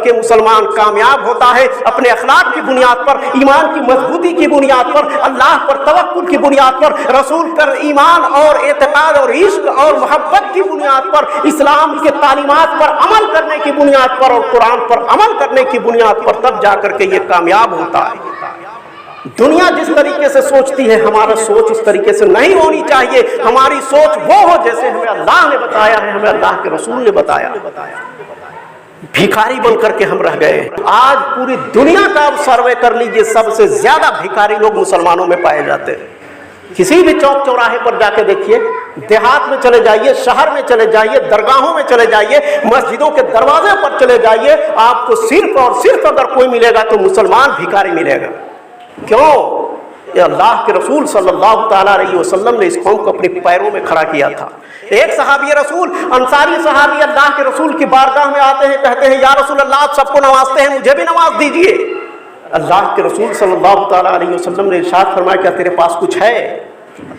کہ मुसलमान कामयाब होता है अपने अखलाक की बुनियाद पर, ईमान की मजबूती की बुनियाद पर, अल्लाह पर तवक्कुल की बुनियाद पर, रसूल पर ईमान और एतकाद और इश्क और मोहब्बत की बुनियाद पर, इस्लाम के तालीमात पर अमल करने की बुनियाद पर और कुरान पर अमल करने की बुनियाद पर, तब जाकर के ये कामयाब होता है। दुनिया जिस तरीके से सोचती है हमारा सोच उस तरीके से नहीं होनी चाहिए। हमारी सोच वो हो जैसे हमें अल्लाह ने बताया है, हमें अल्लाह के रसूल ने बताया। भिखारी बन करके हम रह गए। आज पूरी दुनिया का आप सर्वे कर लीजिए, सबसे ज्यादा भिखारी लोग मुसलमानों में पाए जाते हैं। किसी भी चौक चौराहे पर जाके देखिए, देहात में चले जाइए, शहर में चले जाइए, दरगाहों में चले जाइए, मस्जिदों के दरवाजे पर चले जाइए, आपको सिर्फ और सिर्फ अगर कोई मिलेगा तो मुसलमान भिखारी मिलेगा। क्यों? ये अल्लाह के रसूल सल्लल्लाहु ताला अलैहि वसल्लम ने इस कौम को अपने पैरों में खड़ा किया था। एक सहाबी रसूल, अंसारी सहाबी अल्लाह के रसूल की बारगाह में आते हैं, कहते हैं या रसूल अल्लाह आप सबको नवाजते हैं, मुझे भी नवाज दीजिए। अल्लाह के रसूल सल्लल्लाहु ताला अलैहि वसल्लम ने इरशाद फरमाया क्या तेरे पास कुछ है?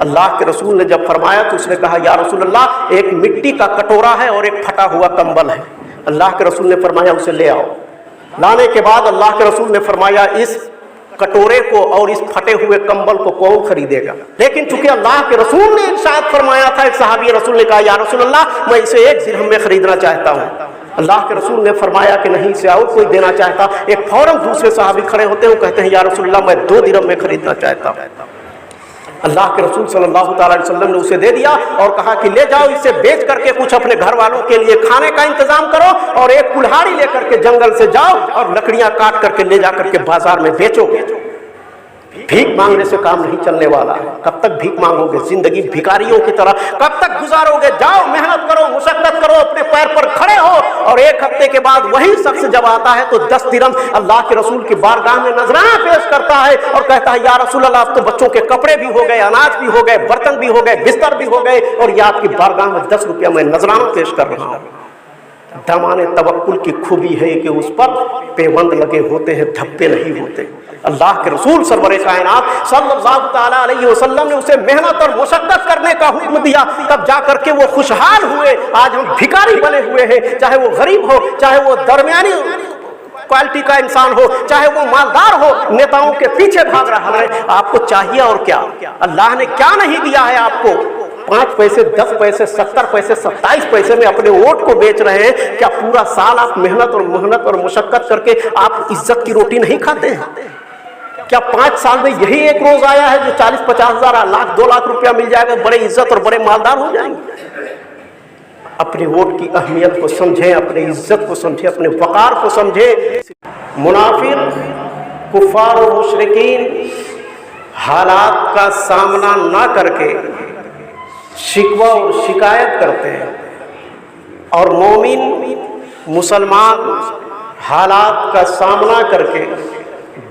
अल्लाह के रसूल ने जब फरमाया तो उसने कहा या रसूल अल्लाह एक मिट्टी का कटोरा है और एक फटा हुआ कंबल है। अल्लाह के रसूल ने फरमाया उसे ले आओ। लाने के बाद अल्लाह के रसूल ने फरमाया इस कटोरे को और इस फटे हुए कंबल को कौन खरीदेगा? लेकिन चूंकि अल्लाह के रसूल ने इरशाद फरमाया था, एक सहाबी रसूल ने कहा या रसूल अल्लाह मैं इसे 1 दिरहम में खरीदना चाहता हूँ। अल्लाह के रसूल ने फरमाया कि नहीं इसे और कोई देना चाहता। एक फौरन दूसरे सहाबी खड़े होते हैं, कहते हैं या रसूल अल्लाह मैं 2 दिरहम में खरीदना चाहता हूँ। अल्लाह के रसूल सल्लल्लाहु ताला अलैहि वसल्लम ने उसे दे दिया और कहा कि ले जाओ इसे बेच करके कुछ अपने घर वालों के लिए खाने का इंतजाम करो और एक कुल्हाड़ी लेकर के जंगल से जाओ और लकड़ियां काट करके ले जा करके बाजार में बेचो। भीख मांगने से काम नहीं चलने वाला है। कब तक भीख मांगोगे? जिंदगी भिखारियों की तरह कब तक गुजारोगे? जाओ मेहनत करो, मुशक्कत करो, अपने पैर पर खड़े हो। और 1 हफ्ते के बाद वही शख्स जब आता है तो 10 दिरहम अल्लाह के रसूल की बारगाह में नजराना पेश करता है और कहता है या रसूल अल्लाह अब तो बच्चों के कपड़े भी हो गए, अनाज भी हो गए, बर्तन भी हो गए, बिस्तर भी हो गए और ये आपकी बारगाह में 10 रुपया मैं नजराना पेश कर रहा हूँ। दामाने तवक्कुल की खूबी है कि उस पर पेबंद लगे होते हैं, धब्बे नहीं होते। अल्लाह के रसूल सरवरे कायनात सल्लल्लाहु ताला अलैहि वसल्लम ने उसे मेहनत और मुशक्कत करने का हुक्म दिया, तब जाकर के वो खुशहाल हुए। आज हम भिखारी बने हुए हैं, चाहे वो गरीब हो, चाहे वो दरमियानी क्वालिटी का इंसान हो, चाहे वो मालदार हो, नेताओं के पीछे भाग रहा है। आपको चाहिए और क्या? अल्लाह ने क्या नहीं दिया है आपको? 5 पैसे, 10 पैसे, 70 पैसे, 27 पैसे में अपने वोट को बेच रहे हैं। क्या पूरा साल आप मेहनत और मुशक्कत करके आप इज्जत की रोटी नहीं खाते हैं? क्या 5 साल में यही एक रोज आया है जो 40-50 हजार, लाख, 2 लाख रुपया मिल जाएगा, बड़े इज्जत और बड़े मालदार हो जाएंगे? अपने वोट की अहमियत को समझें, अपने इज्जत को समझें, अपने वकार को समझें। मुनाफिक, कुफार और मुशरिकीन हालात का सामना ना करके शिकवा और शिकायत करते हैं और मोमिन मुसलमान हालात का सामना करके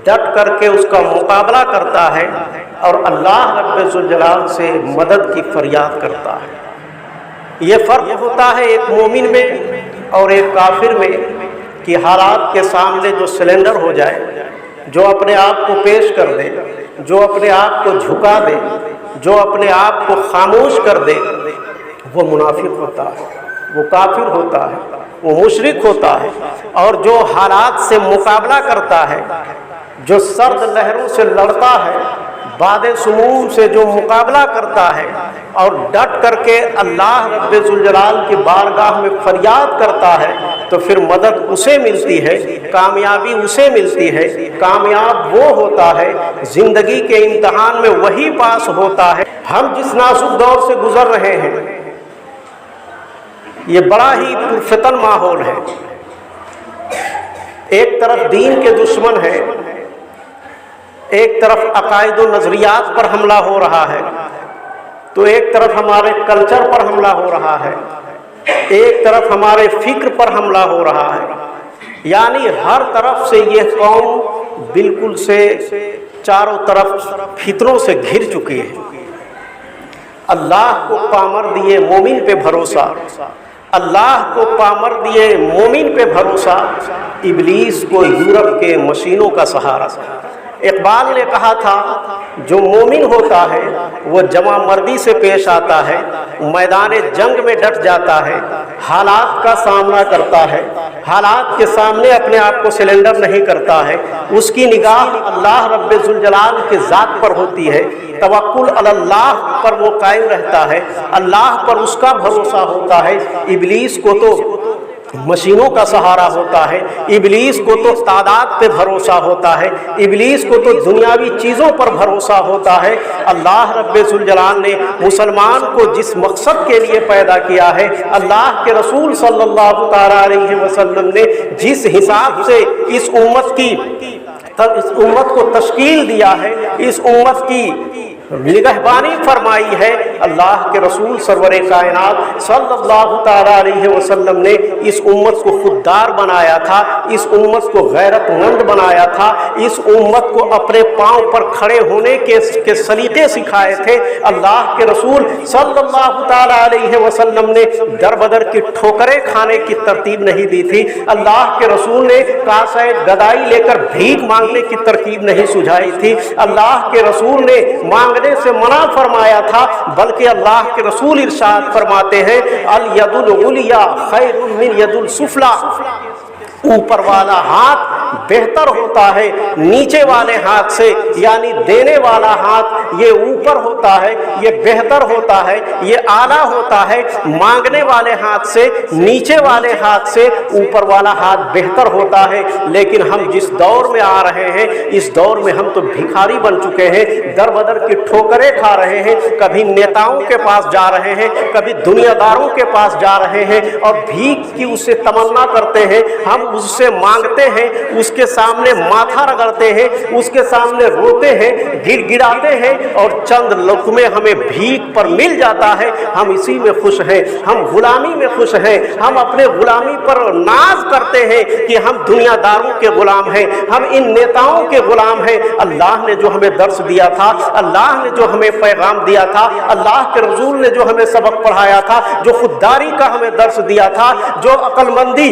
डट करके उसका मुकाबला करता है और अल्लाह रब्बुल जलाल से मदद की फरियाद करता है। ये फ़र्क होता है एक मोमिन में और एक काफिर में कि हालात के सामने जो सिलेंडर हो जाए, जो अपने आप को पेश कर दे, जो अपने आप को झुका दे, जो अपने आप को खामोश कर दे, वो मुनाफिक होता है, वो काफिर होता है, वो मुशरिक होता है। और जो हालात से मुकाबला करता है, जो सर्द लहरों से लड़ता है, बादे सुमूम से जो मुकाबला करता है और डट करके अल्लाह रब्बुल जलाल की बारगाह में फरियाद करता है, तो फिर मदद उसे मिलती है, कामयाबी उसे मिलती है। कामयाब वो होता है, जिंदगी के इम्तिहान में वही पास होता है। हम जिस नाजुक दौर से गुजर रहे हैं, ये बड़ा ही पुरफितन माहौल है। एक तरफ दीन के दुश्मन है, एक तरफ अकायद और नजरियात पर हमला हो रहा है, तो एक तरफ हमारे कल्चर पर हमला हो रहा है, एक तरफ हमारे फिक्र पर हमला हो रहा है। यानी हर तरफ से ये कौम बिल्कुल से चारों तरफ फितरों से घिर चुकी है। अल्लाह को पामर दिए मोमिन पे भरोसा, अल्लाह को पामर दिए मोमिन पे भरोसा, इब्लीस को यूरोप के मशीनों का सहारा। इकबाल ने कहा था जो मोमिन होता है वो जमा मर्दी से पेश आता है, मैदान जंग में डट जाता है, हालात का सामना करता है, हालात के सामने अपने आप को सिलेंडर नहीं करता है, उसकी निगाह अल्लाह रब्बे जुल जलाल के ज़ात पर होती है, तवक्कुल अल्लाह पर वो कायम रहता है, अल्लाह पर उसका भरोसा होता है। इब्लीस को तो मशीनों का सहारा होता है, इब्लीस को तो तादाद पे भरोसा होता है, इब्लीस को तो दुनियावी चीज़ों पर भरोसा होता है। अल्लाह रब्बे जुल जलाल ने मुसलमान को जिस मकसद के लिए पैदा किया है, अल्लाह के रसूल सल्लल्लाहु तआला अलैहि वसल्लम ने जिस हिसाब से इस उम्मत को तश्कील दिया है, इस उम्मत की निगहबानी फरमाई है, अल्लाह के रसूल सरवरे कायनात सल्लल्लाहु तआला अलैहि वसल्लम ने इस उम्मत को खुददार बनाया था, इस उम्मत को गैरतमंद बनाया था, इस उम्मत को अपने पांव पर खड़े होने के सलीके सिखाए थे। अल्लाह के रसूल सल्लल्लाहु तआला अलैहि वसल्लम ने दर बदर की ठोकरें खाने की तरतीब नहीं दी थी। अल्लाह के रसूल ने कासैद गदाई लेकर भीख मांगने की तरकीब नहीं सुझाई थी। अल्लाह के रसूल ने मांगने से मना फरमाया था, बल्कि अल्लाह के रसूल इरशाद फरमाते हैं, अल यदुल उलिया खैरुम मिन यदुल सुफला, ऊपर वाला हाथ बेहतर होता है नीचे वाले हाथ से, यानी देने वाला हाथ ये ऊपर होता है, ये बेहतर होता है, ये आला होता है मांगने वाले हाथ से, नीचे वाले हाथ से ऊपर वाला हाथ बेहतर होता है। लेकिन हम जिस दौर में आ रहे हैं, इस दौर में हम तो भिखारी बन चुके हैं, दर बदर की ठोकरें खा रहे हैं, कभी नेताओं के पास जा रहे हैं, कभी दुनियादारों के पास जा रहे हैं और भीख की उससे तमन्ना करते हैं, हम उससे मांगते हैं, उसके सामने माथा रगड़ते हैं, उसके सामने रोते हैं, गिड़गिड़ाते हैं और चंद लुक़मे हमें भीख पर मिल जाता है, हम इसी में खुश हैं, हम गुलामी में खुश हैं, हम अपने गुलामी पर नाज करते हैं कि हम दुनियादारों के गुलाम हैं, हम इन नेताओं के गुलाम हैं। अल्लाह ने जो हमें दर्स दिया था, अल्लाह ने जो हमें पैगाम दिया था, अल्लाह के रसूल ने जो हमें सबक पढ़ाया था, जो खुददारी का हमें दर्स दिया था, जो अक्लमंदी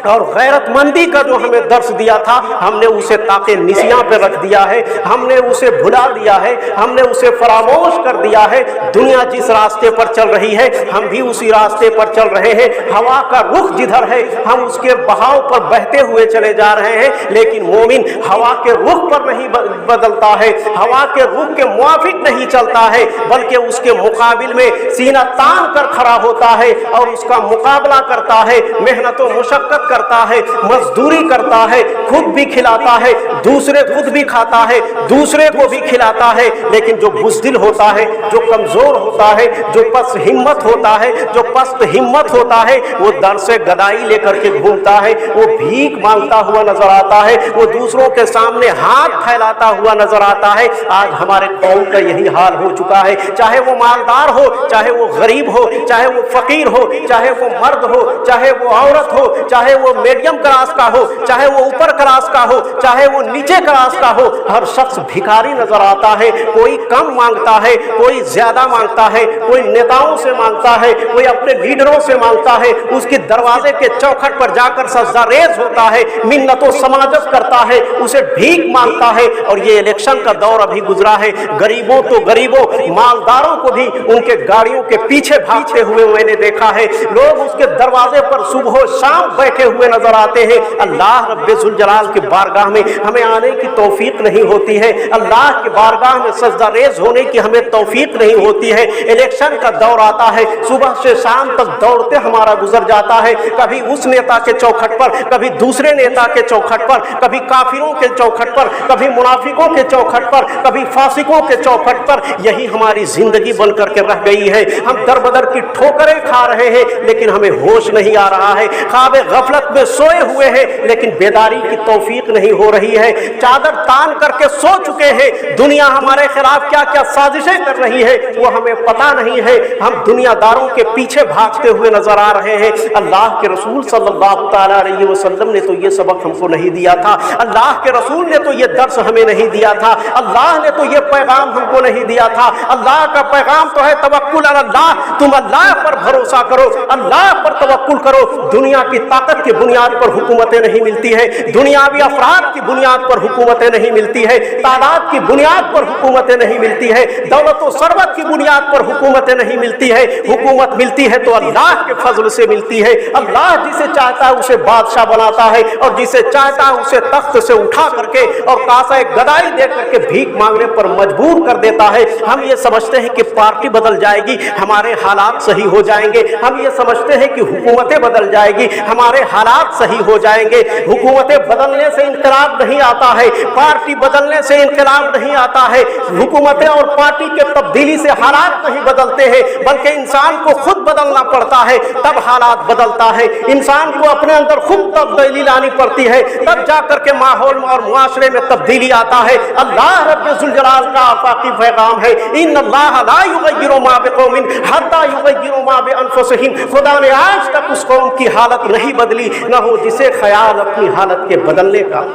और गैरतमंदी का जो हमें दर्स दिया था, हमने उसे ताके निसियां पे रख दिया है, हमने उसे भुला दिया है, हमने उसे फरामोश कर दिया है। दुनिया जिस रास्ते पर चल रही है, हम भी उसी रास्ते पर चल रहे हैं। हवा का रुख जिधर है, हम उसके बहाव पर बहते हुए चले जा रहे हैं। लेकिन मोमिन हवा के रुख पर नहीं बदलता है, हवा के रुख के मुआफिक नहीं चलता है, बल्कि उसके मुकाबिल में सीना तान कर खड़ा होता है और उसका मुकाबला करता है, मेहनत और मुशक्कत करता है, मजदूरी करता है, खुद भी खिलाता है, दूसरे खुद भी खाता है, दूसरे को भी खिलाता है। लेकिन जो बुज़दिल होता है, जो कमजोर होता है, जो पस्त हिम्मत होता है, जो पस्त हिम्मत होता है, वो दर से गदाई लेकर के घूमता है, वो भीख मांगता हुआ नजर आता है, वो दूसरों के सामने हाथ फैलाता हुआ नजर आता है। आज हमारे कौम का यही हाल हो चुका है, चाहे वो मालदार हो, चाहे वो गरीब हो, चाहे वो फकीर हो, चाहे वो मर्द हो, चाहे वो औरत हो, चाहे वो मीडियम क्लास का हो, चाहे वो ऊपर क्लास का हो, चाहे वो नीचे क्लास का हो, हर शख्स भिखारी नजर आता है। कोई कम मांगता है, कोई ज्यादा मांगता है, कोई नेताओं से मांगता है, कोई अपने लीडरों से मांगता है, उसके दरवाजे के चौखट पर जाकर सजदा रेज होता है, मिन्नतों समाजत करता है, उसे भीख मांगता है। और ये इलेक्शन का दौर अभी गुजरा है, गरीबों तो गरीबों, मालदारों को भी उनके गाड़ियों के पीछे भागते हुए मैंने देखा है। लोग उसके दरवाजे पर सुबह शाम बैठे हुए नजर आते हैं। अल्लाह रब्बे जुल जलाल की बारगाह में हमें आने की तौफीक नहीं होती है, अल्लाह की बारगाह में सजदा रेज होने की हमें तौफीक नहीं होती है। इलेक्शन का दौर आता है, सुबह से शाम तक दौड़ते हमारा गुजर जाता है, कभी उस नेता के चौखट पर, कभी दूसरे नेता के चौखट पर, कभी काफिरों के चौखट पर, कभी मुनाफिकों के चौखट पर, कभी फासिकों के चौखट पर। यही हमारी जिंदगी बन करके रह गई है। हम दर बदर की ठोकरें खा रहे हैं, लेकिन हमें होश नहीं आ रहा है। ख्वाबे गफलत में सोए हुए हैं, लेकिन बेदारी की तौफीक नहीं हो रही है। चादर तान करके सो चुके हैं, दुनिया हमारे खिलाफ क्या क्या साजिशें कर रही है वो हमें पता नहीं है। हम दुनियादारों के पीछे भागते हुए नजर आ रहे हैं। अल्लाह के रसूल सल्लल्लाहु तआला अलैहि वसल्लम ने तो ये सबक हमको नहीं दिया था, अल्लाह के रसूल ने तो ये दर्स हमें नहीं दिया था, अल्लाह ने तो ये पैगाम हमको नहीं दिया था। अल्लाह का पैगाम तो है तवक्कुल अल्लाह, तुम अल्लाह पर भरोसा करो, अल्लाह पर तवक्कुल करो। दुनिया की ताकत की बुनियाद पर हुकूमतें नहीं मिलती है, दुनियावी अफराद की बुनियाद पर हुकूमतें नहीं मिलती है, तादाद की बुनियाद पर हुकूमतें नहीं मिलती है, दौलत और सरवत की बुनियाद पर हुकूमतें नहीं मिलती है। हुकूमत मिलती है तो अल्लाह के फजल से मिलती है। अल्लाह जिसे चाहता है उसे बादशाह बनाता है और जिसे चाहता है उसे तख्त से उठा करके और कासा गदाई दे करके भीख मांगने पर मजबूर कर देता है। हम ये समझते हैं कि पार्टी बदल जाएगी, हमारे हालात सही हो जाएंगे। हम ये समझते हैं कि हुकूमतें बदल जाएगी, हमारे हालात सही हो जाएंगे। हुकूमतें बदलने से इनकलाब नहीं आता है, पार्टी बदलने से इनकलाब नहीं आता है। हुकूमतें और पार्टी के तब्दीली से हालात नहीं बदलते हैं, बल्कि इंसान को खुद बदलना पड़ता है, तब हालात बदलता है। इंसान को अपने अंदर खुद तब्दीली लानी पड़ती है, तब जाकर के माहौल में और मुआशरे में तब्दीली आता है। अल्लाह रब्बुल जलाल का आफाकी पैगाम है, इन्नल्लाह ला युगय्यिरु मा बिकौमिन हत्ता युगय्यिरु मा बिअनफुसिहिम। खुदा ने आज तक उस कौम की हालत नहीं बदली, न हो जिसे ख्याल अपनी हालत के बदलने का।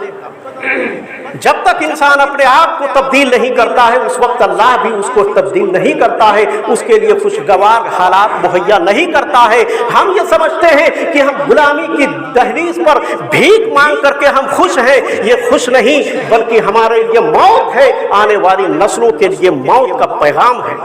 जब तक इंसान अपने आप को तब्दील नहीं करता है, उस वक्त अल्लाह भी उसको तब्दील नहीं करता है, उसके लिए खुशगवार हालात मुहैया नहीं करता है। हम ये समझते हैं कि हम गुलामी की दहलीज पर भीख मांग करके हम खुश हैं, ये खुश नहीं बल्कि हमारे लिए मौत है, आने वाली नस्लों के लिए मौत का पैगाम है।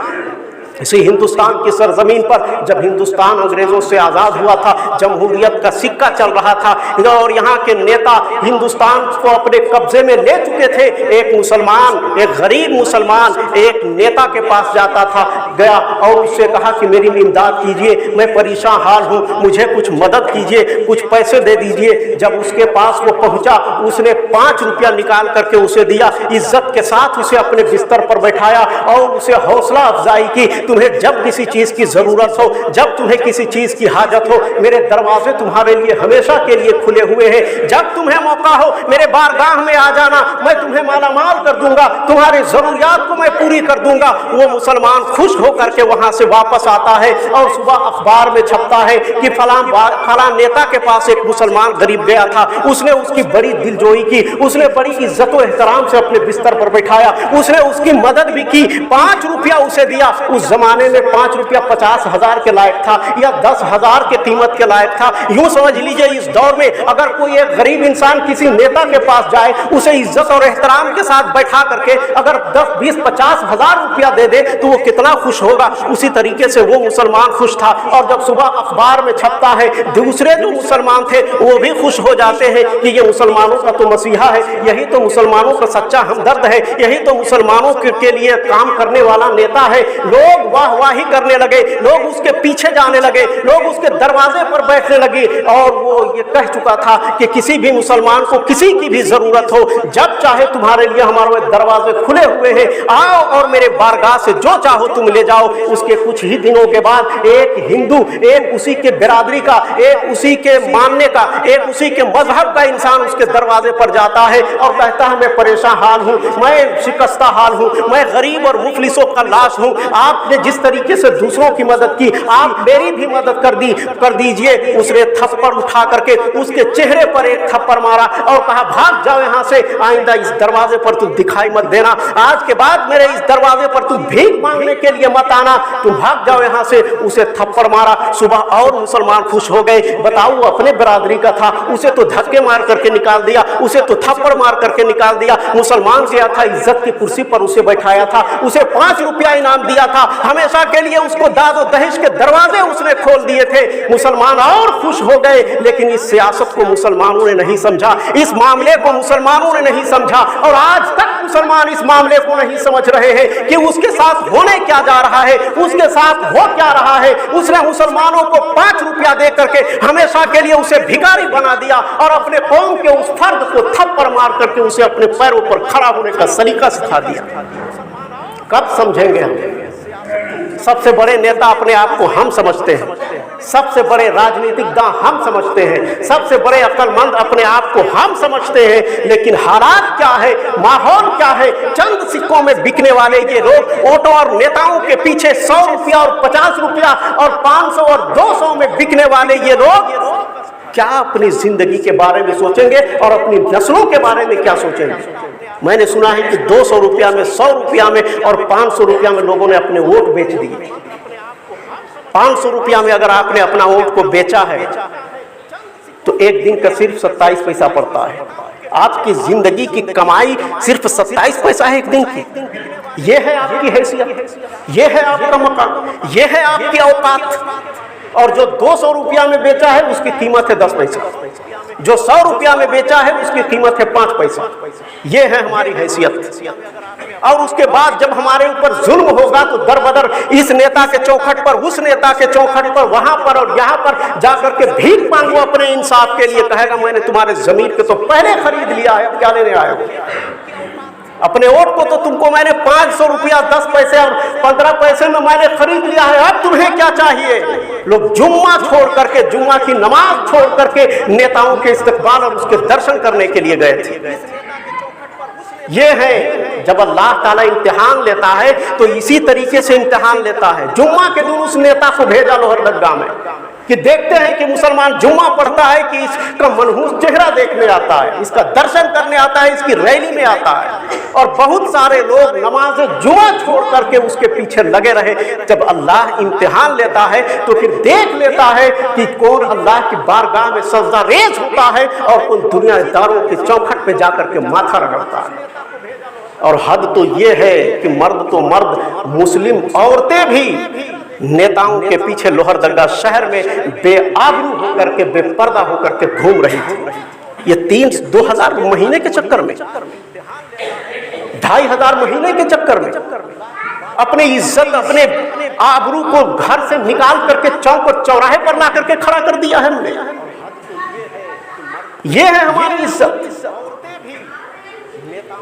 इसी हिंदुस्तान की सरजमीन पर जब हिंदुस्तान अंग्रेजों से आज़ाद हुआ था, जमहूरियत का सिक्का चल रहा था और यहाँ के नेता हिंदुस्तान को अपने कब्जे में ले चुके थे। एक मुसलमान, एक गरीब मुसलमान एक नेता के पास जाता था, गया और उससे कहा कि मेरी इमदाद कीजिए, मैं परेशान हाल हूँ, मुझे कुछ मदद कीजिए, कुछ पैसे दे दीजिए। जब उसके पास वो पहुँचा, उसने 5 रुपया निकाल करके उसे दिया, इज्जत के साथ उसे अपने बिस्तर पर बैठाया और उसे हौसला अफजाई की। तुम्हें जब किसी चीज की जरूरत हो, जब तुम्हें किसी चीज की हाजत हो, मेरे दरवाजे तुम्हारे लिए हमेशा के लिए खुले हुए हैं। जब तुम्हें मौका हो मेरे बारगाह में आ जाना, मैं तुम्हें मालामाल कर दूंगा, तुम्हारी जरूरियात को मैं पूरी कर दूंगा। वो मुसलमान खुश होकर के वहां से वापस आता है और सुबह अखबार में छपता है कि फलां नेता के पास एक मुसलमान गरीब गया था, उसने उसकी बड़ी दिलजोई की, उसने बड़ी इज्जत और एहतराम से अपने बिस्तर पर बैठाया, उसने उसकी मदद भी की, 5 रुपया उसे दिया। उस जमाने में 5 रुपया 50,000 के लायक था या 10,000 के कीमत के लायक था। यूं समझ लीजिए इस दौर में अगर कोई एक गरीब इंसान किसी नेता के पास जाए, उसे इज्जत और एहतराम के साथ बैठा करके अगर 10, 20, 50,000 रुपया दे दे तो वो कितना खुश होगा। उसी तरीके से वो मुसलमान खुश था। और जब सुबह अखबार में छपता है, दूसरे जो मुसलमान थे वो भी खुश हो जाते हैं कि ये मुसलमानों का तो मसीहा है, यही तो मुसलमानों का सच्चा हमदर्द है, यही तो मुसलमानों के लिए काम करने वाला नेता है। लोग वाहवाही करने लगे, लोग उसके पीछे जाने लगे, लोग उसके दरवाजे पर बैठने लगे। और वो ये कह चुका था कि किसी भी मुसलमान को किसी की भी जरूरत हो, जब चाहे तुम्हारे लिए हमारे दरवाजे खुले हुए हैं, आओ और मेरे बारगाह से जो चाहो तुम ले जाओ। उसके कुछ ही दिनों के बाद एक हिंदू, एक उसी के बिरादरी का, एक उसी के मानने का, एक उसी के मजहब का इंसान उसके दरवाजे पर जाता है और कहता है मैं परेशान हाल हूँ, मैं शिकस्ता हाल हूँ, मैं गरीब और मुफलिसों का लाश हूँ। आपने जिस तरीके से दूसरों की मदद की, आप मेरी भी मदद कर दीजिए। उसने थप्पड़ उठा करके उसके चेहरे पर एक थप्पड़ मारा और कहा भाग जाओ यहाँ से, आइंदा इस दरवाजे पर तुम दिखाई मत देना, आज के बाद मेरे इस दरवाजे पर तुम भीख मांगने के लिए मत आना, तुम भाग जाओ यहाँ से। उसे थप्पड़ मारा। सुबह और मुसलमान खुश हो गए। बताओ अपने बिरादरी का था, उसे तो धक्के मार करके निकाल दिया, उसे तो थप्पड़ मार करके निकाल दिया। मुसलमान गया था, इज्जत की कुर्सी पर उसे बैठाया था, उसे 5 रुपया इनाम दिया था, हमेशा के लिए उसको दाद और दहेज के दरवाजे उसने खोल दिए थे। मुसलमान और खुश हो गए। लेकिन इस सियासत को मुसलमानों ने नहीं समझा, इस मामले को मुसलमानों ने नहीं समझा और आज तक मुसलमान इस मामले को नहीं समझ रहे हैं कि उसके साथ होने क्या जा रहा है, उसके साथ हो क्या रहा है। उसने मुसलमानों को 5 रुपया दे करके हमेशा के लिए उसे भिखारी बना दिया और अपने कौम के उस फर्द को थप्पड़ मार करके उसे अपने पैरों पर खड़ा होने का सलीका सिखा दिया। कब समझेंगे हम? सबसे बड़े नेता अपने आप को हम समझते हैं, सबसे बड़े राजनीतिक दां हम समझते हैं, सबसे बड़े अक्लमंद अपने आप को हम समझते हैं। लेकिन हालात क्या है, माहौल क्या है? चंद सिक्कों में बिकने वाले ये लोग ऑटो और नेताओं के पीछे 100 रुपया और 50 रुपया और 500 और 200 में बिकने वाले ये लोग क्या अपनी जिंदगी के बारे में सोचेंगे और अपनी नस्लों के बारे में क्या सोचेंगे? मैंने सुना है कि 200 रुपया में, 100 रुपया में और 500 रुपया में लोगों ने अपने वोट बेच दिए। 500 रुपया में अगर आपने अपना वोट को बेचा है तो एक दिन का सिर्फ 27 पैसा पड़ता है। आपकी जिंदगी की कमाई सिर्फ 27 पैसा है एक दिन की। ये है आपकी हैसियत, ये है आपका मकान, ये है आपकी औकात। और जो 200 रुपया में बेचा है उसकी कीमत है 10 पैसा, जो 100 रुपया में बेचा है उसकी कीमत है 5 पैसा। ये है हमारी हैसियत। और उसके बाद जब हमारे ऊपर जुल्म होगा तो दर बदर इस नेता के चौखट पर, उस नेता के चौखट पर, वहां पर और यहाँ पर जाकर के भीख मांगो अपने इंसाफ के लिए। कहेगा मैंने तुम्हारे जमीन के तो पहले खरीद लिया है, अब क्या लेने आए हो? अपने वोट को तो तुमको मैंने 500 रुपया 10 पैसे और 15 पैसे में मैंने खरीद लिया है, अब तुम्हें क्या चाहिए? लोग जुम्मा छोड़ करके, जुम्मा की नमाज छोड़ करके नेताओं के इस्तकबाल और उसके दर्शन करने के लिए गए थे। ये है जब अल्लाह ताला इम्तिहान लेता है तो इसी तरीके से इम्तिहान लेता है। जुम्मा के दिन उस नेता को भेजा लोहरदगा में कि देखते हैं कि मुसलमान जुम्मा पढ़ता है कि इसका मनहूस चेहरा देखने आता है, इसका दर्शन करने आता है, इसकी रैली में आता है। और बहुत सारे लोग नमाज जुम्मा छोड़ करके उसके पीछे लगे रहे। जब अल्लाह इम्तिहान लेता है तो फिर देख लेता है कि कौन अल्लाह की बारगाह में सजदा रेज होता है और कौन दुनियादारों के चौखट पे जाकर के माथा रगड़ता है। और हद तो ये है कि मर्द तो मर्द, मुस्लिम औरतें भी नेताओं के पीछे लोहरदगा शहर में बेआबरू होकर के, बेपर्दा होकर के घूम रही थी। ये 2000 महीने के चक्कर में, 2500 महीने के चक्कर में अपनी इज्जत, अपने आबरू को घर से निकाल करके चौक और चौराहे पर ला करके खड़ा कर दिया है हमने। ये है हमारी इज्जत।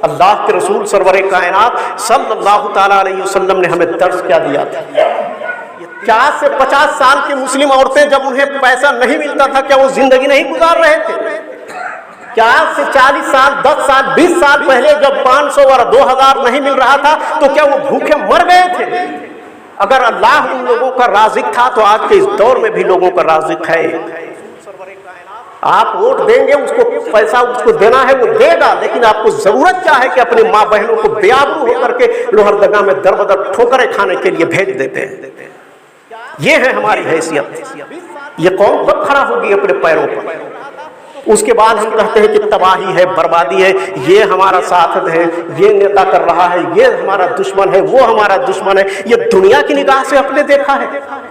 अल्लाह के रसूल सरवरे कायनात सल्लल्लाहु ताला अलैहि वसल्लम ने हमें दर्श क्या दिया था। 40 से 50 साल की मुस्लिम औरतें जब उन्हें पैसा नहीं मिलता था, क्या वो जिंदगी नहीं गुजार रहे थे? 40 से 40 साल, 10 साल, 20 साल पहले जब 500 और 2000 नहीं मिल रहा था तो क्या वो भूखे मर गए थे? अगर अल्लाह उन लोगों का राज़िक था तो आज के इस दौर में भी लोगों का राज़िक है। आप वोट देंगे, उसको पैसा उसको देना है, वो देगा, लेकिन आपको जरूरत क्या है कि अपनी माँ बहनों को बेआबरू होकर के लोहरदगा में दर बदर ठोकरें खाने के लिए भेज देते हैं। ये है हमारी हैसियत। ये कौन कब खड़ा होगी अपने पैरों पर? उसके बाद हम कहते हैं कि तबाही है, बर्बादी है, ये हमारा साथ है, ये नेता कर रहा है, ये हमारा दुश्मन है, वो हमारा दुश्मन है। ये दुनिया की निगाह से अपने देखा है।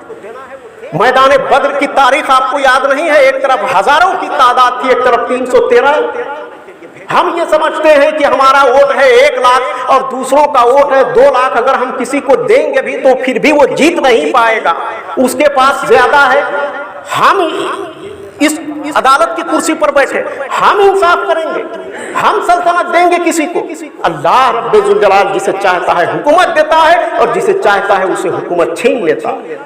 मैदान बद्र की तारीख आपको याद नहीं है? एक तरफ हजारों की तादाद थी, एक तरफ 313। हम ये समझते हैं कि हमारा वोट है 1 लाख और दूसरों का वोट है 2 लाख। अगर हम किसी को देंगे भी तो फिर भी वो जीत नहीं पाएगा, उसके पास ज्यादा है। हम इस अदालत की कुर्सी पर बैठे, हम इंसाफ करेंगे, हम सल्तनत देंगे किसी को? अल्लाह रब्बुल जुल जलाल जिसे चाहता है हुकूमत देता है और जिसे चाहता है उसे हुकूमत छीन लेता है।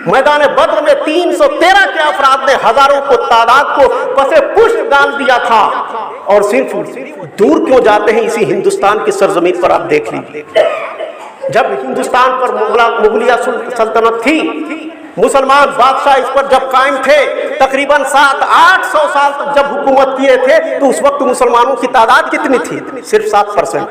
मैदान बद्र में 313 के अफराद ने हजारों को तादाद को पसे पुष्ट डाल दिया था। और सिर्फ दूर क्यों जाते हैं, इसी हिंदुस्तान की सरजमीन पर आप देख लीजिए। जब हिंदुस्तान पर मुगलिया सल्तनत थी, मुसलमान बादशाह इस पर जब कायम थे, तकरीबन 700-800 साल तक जब हुकूमत किए थे, तो उस वक्त मुसलमानों की तादाद कितनी थी? सिर्फ 7%।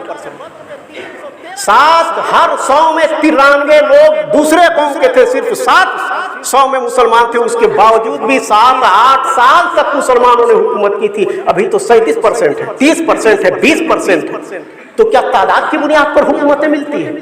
7 हर 100 में 93 लोग दूसरे कौम के थे, सिर्फ 700 में मुसलमान थे। उसके बावजूद भी 7-8 साल तक मुसलमानों ने हुकूमत की थी। अभी तो 37% है, 30% है, 20% है। तो क्या तादाद की बुनियाद पर हुकूमतें मिलती है?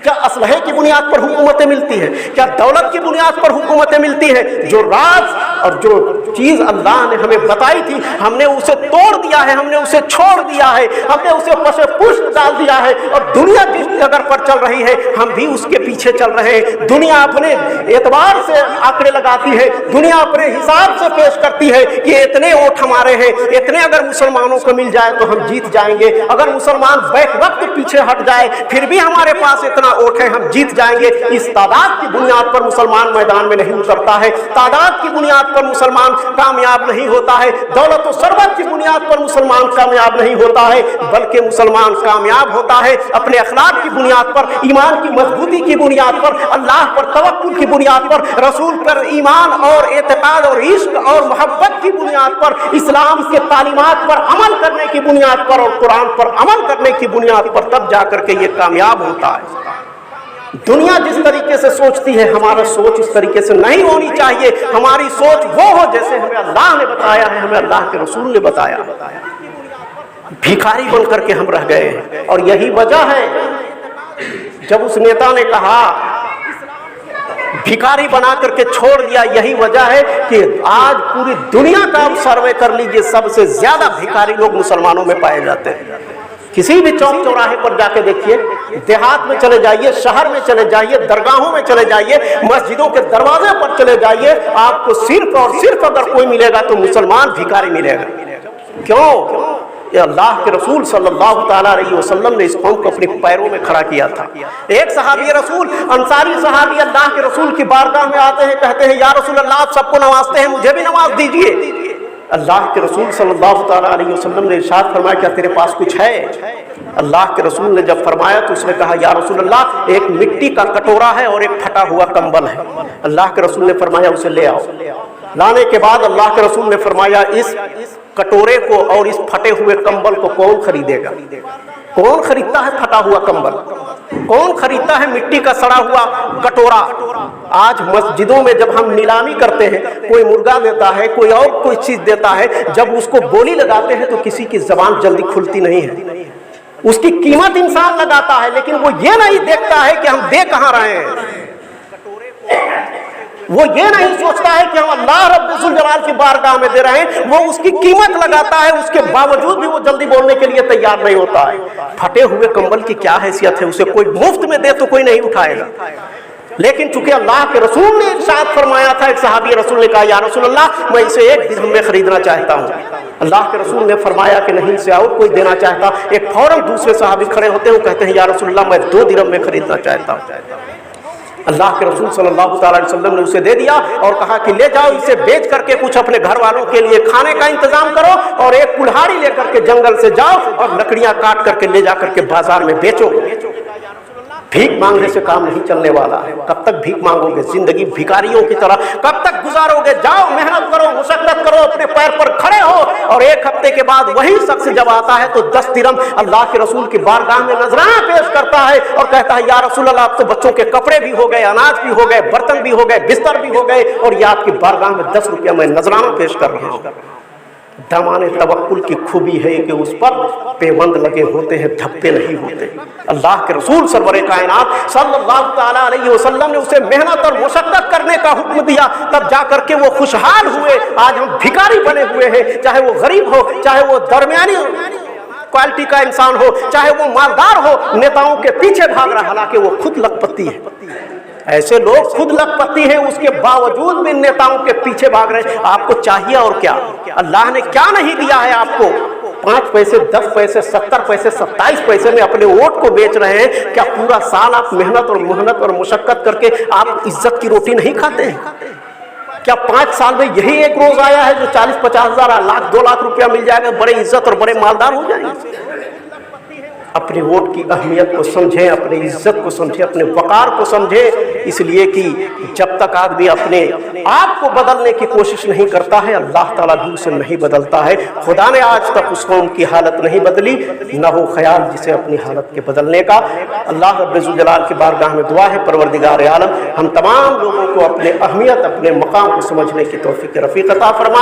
क्या असलहे की बुनियाद पर हुकूमतें मिलती है? क्या दौलत की बुनियाद पर हुकूमतें मिलती है? जो राज और जो चीज अल्लाह ने हमें बताई थी, हमने उसे तोड़ दिया है, हमने उसे छोड़ दिया है, हमने उसे पसे पुष्ट डाल दिया है। और दुनिया जिस जगह पर चल रही है, हम भी उसके पीछे चल रहे हैं। दुनिया अपने एतबार से आंकड़े लगाती है, दुनिया अपने हिसाब से पेश करती है कि इतने वोट हमारे हैं, इतने अगर मुसलमानों को मिल जाए तो हम जीत जाएंगे। अगर मुसलमान बैक वक्त पीछे हट जाए फिर भी हमारे पास इतना वोट है, हम जीत जाएंगे। इस तादाद की बुनियाद पर मुसलमान मैदान में नहीं उतरता है, तादाद की बुनियाद पर मुसलमान कामयाब नहीं होता है, दौलत और सरबत की बुनियाद पर मुसलमान कामयाब नहीं होता है, बल्कि मुसलमान कामयाब होता है अपने अखलाक की बुनियाद पर, ईमान की मजबूती की बुनियाद पर, अल्लाह पर तवक्कुल की बुनियाद पर, रसूल पर ईमान और एतकाद और इश्क और मोहब्बत की बुनियाद पर, इस्लाम के तालीमात पर अमल करने की बुनियाद पर और कुरान पर अमल करने की बुनियाद पर, तब जाकर के ये कामयाब होता है। दुनिया जिस तरीके से सोचती है हमारा सोच इस तरीके से नहीं होनी चाहिए। हमारी सोच वो हो जैसे हमें अल्लाह ने बताया है, हमें अल्लाह के रसूल ने बताया। भिखारी बन करके हम रह गए हैं और यही वजह है जब उस नेता ने कहा भिखारी बना करके छोड़ दिया, यही वजह है कि आज पूरी दुनिया का आप सर्वे कर लीजिए, सबसे ज्यादा भिखारी लोग मुसलमानों में पाए जाते हैं। किसी भी चौक चौराहे पर जाके देखिए, देहात में चले जाइए, शहर में चले जाइए, दरगाहों में चले जाइए, मस्जिदों के दरवाजे पर चले जाइए, आपको सिर्फ और सिर्फ अगर कोई मिलेगा तो मुसलमान भिखारी मिलेगा। क्यों? ये अल्लाह के रसूल सल्लल्लाहु ताला अलैहि वसल्लम ने इस कौम को अपने पैरों में खड़ा किया था। एक सहाबी रसूल, अंसारी सहाबी अल्लाह के रसूल की बारगाह में आते हैं, कहते हैं या रसूल अल्लाह आप सबको नवाजते हैं, मुझे भी नवाज दीजिए। अल्लाह के रसूल सल्लल्लाहु ताला अलैहि वसल्लम ने इरशाद फरमाया क्या तेरे पास कुछ है? अल्लाह के रसूल ने जब फरमाया तो उसने कहा या रसूल अल्लाह एक मिट्टी का कटोरा है और एक फटा हुआ कंबल है। अल्लाह के रसूल ने फरमाया उसे ले आओ। लाने के बाद अल्लाह के रसूल ने फरमाया इस कटोरे को और इस फटे हुए कंबल को कौन खरीदेगा? कौन खरीदता है फटा हुआ कंबल? कौन खरीदता है मिट्टी का सड़ा हुआ कटोरा? आज मस्जिदों में जब हम नीलामी करते हैं, कोई मुर्गा देता है, कोई और कोई चीज देता है, जब उसको बोली लगाते हैं तो किसी की जबान जल्दी खुलती नहीं है। उसकी कीमत इंसान लगाता है, लेकिन वो ये नहीं देखता है कि हम दे कहां रहे हैं। वो ये नहीं सोचता है कि हम अल्लाह रब्बुल जलाल की बारगाह में दे रहे हैं। वो उसकी कीमत लगाता है, उसके बावजूद भी वो जल्दी बोलने के लिए तैयार नहीं होता है। फटे हुए कंबल की क्या हैसियत है? उसे कोई मुफ्त में दे तो कोई नहीं उठाएगा, लेकिन चूंकि अल्लाह के रसूल ने इरशाद फरमाया था, एक सहाबी रसूल ने कहा या रसूल अल्लाह मैं इसे एक दिरहम में खरीदना चाहता हूँ। अल्लाह के रसूल ने फरमाया कि नहीं इसे और कोई देना चाहता। एक फौरन दूसरे सहाबी खड़े होते हैं, कहते हैं या रसूल अल्लाह मैं 2 दिरहम में खरीदना चाहता हूँ। अल्लाह के रसूल सल्लल्लाहु अलैहि वसल्लम ने उसे दे दिया और कहा कि ले जाओ इसे बेच करके कुछ अपने घर वालों के लिए खाने का इंतजाम करो और एक कुल्हाड़ी लेकर के जंगल से जाओ और लकड़ियां काट करके ले जा करके बाजार में बेचो। भीख मांगने से काम नहीं चलने वाला है। कब तक भीख मांगोगे? जिंदगी भिखारियों की तरह कब तक गुजारोगे? जाओ मेहनत करो, मुशक्कत करो, अपने पैर पर खड़े हो। और एक हफ्ते के बाद वही शख्स जब आता है तो 10 दिरहम अल्लाह के रसूल की बारगाह में नजराना पेश करता है और कहता है या रसूल अल्लाह आप तो बच्चों के कपड़े भी हो गए, अनाज भी हो गए, बर्तन भी हो गए, बिस्तर भी हो गए और ये आपकी बारगाह में 10 रुपया मैं नजराना पेश कर रहा हूँ। दामाने तवक्कुल की खूबी है कि उस पर पेबंद लगे होते हैं, धब्बे नहीं होते। अल्लाह के रसूल सरवरे कायनात सल्लल्लाहु ताला अलैहि वसल्लम ने उसे मेहनत और मुशक्कत करने का हुक्म दिया, तब जाकर के वो खुशहाल हुए। आज हम भिखारी बने हुए हैं, चाहे वो गरीब हो, चाहे वो दरमियानी क्वालिटी का इंसान हो, चाहे वो मालदार हो, नेताओं के पीछे भाग रहा, हालांकि वो खुद लखपति है। ऐसे लोग खुद लखपति हैं, उसके बावजूद भी नेताओं के पीछे भाग रहे हैं। आपको चाहिए और क्या? अल्लाह ने क्या नहीं दिया है आपको? 5 पैसे, 10 पैसे, 70 पैसे, 27 पैसे में अपने वोट को बेच रहे हैं। क्या पूरा साल आप मेहनत और मुशक्कत करके आप इज्जत की रोटी नहीं खाते हैं? क्या 5 साल में यही एक रोज आया है जो 40-50 हजार, लाख 2 लाख रुपया मिल जाएगा, बड़े इज्जत और बड़े मालदार हो जाएंगे? अपने वोट की अहमियत को समझें, अपने इज्जत को समझें, अपने वकार को समझें, इसलिए कि जब तक आदमी अपने आप को बदलने की कोशिश नहीं करता है, अल्लाह ताला भी उसे नहीं बदलता है। खुदा ने आज तक उस कौम की हालत नहीं बदली, न हो ख्याल जिसे अपनी हालत के बदलने का। अल्लाह रब्बुल जलाल की बारगाह में दुआ है, परवरदिगार आलम हम तमाम लोगों को अपने अहमियत, अपने मकाम को समझने की तौफीक रफ़ीक अता फरमा।